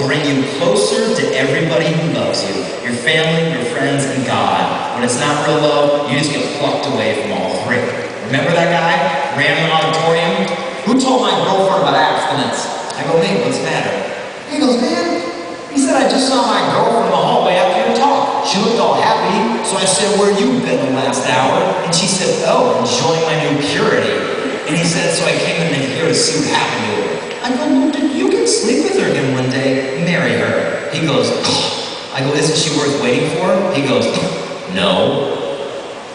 will bring you closer to everybody who loves you, your family, your friends, and God. When it's not real love, you just get plucked away from all three. Remember that guy? Ran in the auditorium? Who told my girlfriend about abstinence? I go, hey, what's the matter? He goes, man, he said, I just saw my girlfriend in the hallway after your talk. She looked all happy, so I said, where you been the last hour? And she said, oh, enjoying my new purity. And he said, so I came in here to see what happened to her. I go, well, did you can sleep with her again one day, marry her. He goes, I go, isn't she worth waiting for? He goes, no.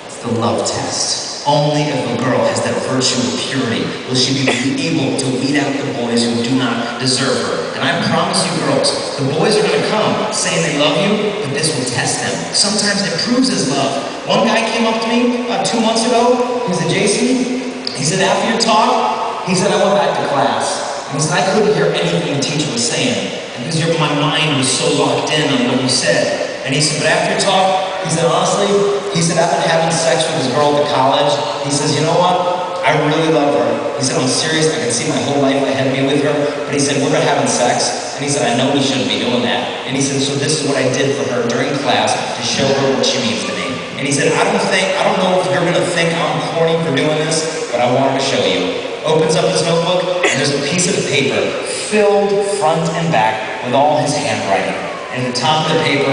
It's the love test. Only if a girl has that virtue of purity will she be able to weed out the boys who do not deserve her. And I promise you girls, the boys are going to come saying they love you, but this will test them. Sometimes it proves his love. One guy came up to me about 2 months ago. He said, Jason, he said, after your talk, he said, I went back to class. And he said, I couldn't hear anything the teacher was saying. And because my mind was so locked in on what you said. And he said, but after your talk, he said, honestly, he said, I've been having sex with this girl at college. He says, you know what? I really love her. He said, I'm serious. I can see my whole life ahead of me with her. But he said, we're having sex. And he said, I know we shouldn't be doing that. And he said, so this is what I did for her during class to show her what she means to me. And he said, I don't know if you're going to think I'm corny for doing this, but I wanted to show you. Opens up his notebook, and there's a piece of paper filled front and back with all his handwriting. And at the top of the paper,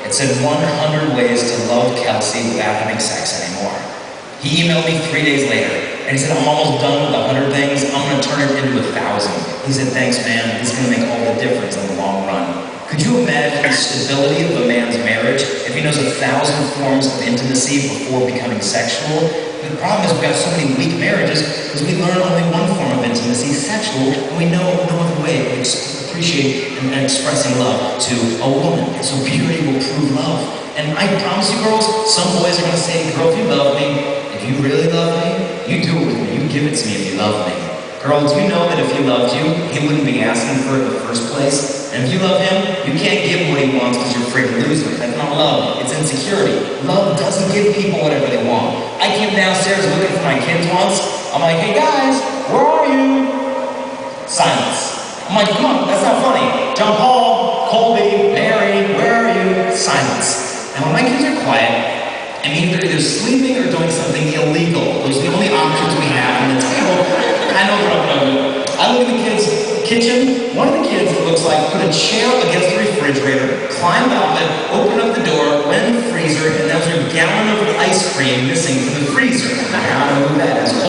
it said 100 ways to love Kelsey without having sex anymore. He emailed me 3 days later, and he said, I'm almost done with 100 things. I'm going to turn it into 1,000. He said, thanks, man. This is going to make all the difference in the long run. Could you imagine the stability of a man's marriage if he knows 1,000 forms of intimacy before becoming sexual? The problem is we've got so many weak marriages because we learn only one form of intimacy, sexual, and we know no other way of appreciating and expressing love to a woman. So purity will prove love. And I promise you girls, some boys are going to say, girl, if you love me, if you really love me, you do it with me. You give it to me if you love me. Girls, you know that if he loved you, he wouldn't be asking for it in the first place. And if you love him, you can't give him what he wants because you're afraid to lose him. That's not love. It's insecurity. Love doesn't give people whatever they want. I came downstairs looking for my kids once. I'm like, hey guys, where are you? Silence. I'm like, come on, that's not funny. John Paul, Colby, Mary, where are you? Silence. And when my kids are quiet, I mean, they're either sleeping or doing something illegal. Those are the only options we have on the table. I know what I'm going to do. I look at the kids' kitchen. One of the kids, it looks like, put a chair against the refrigerator, climbed up it, opened up the door, went in the freezer, and there was a gallon of ice cream missing from the freezer. I don't know who that is.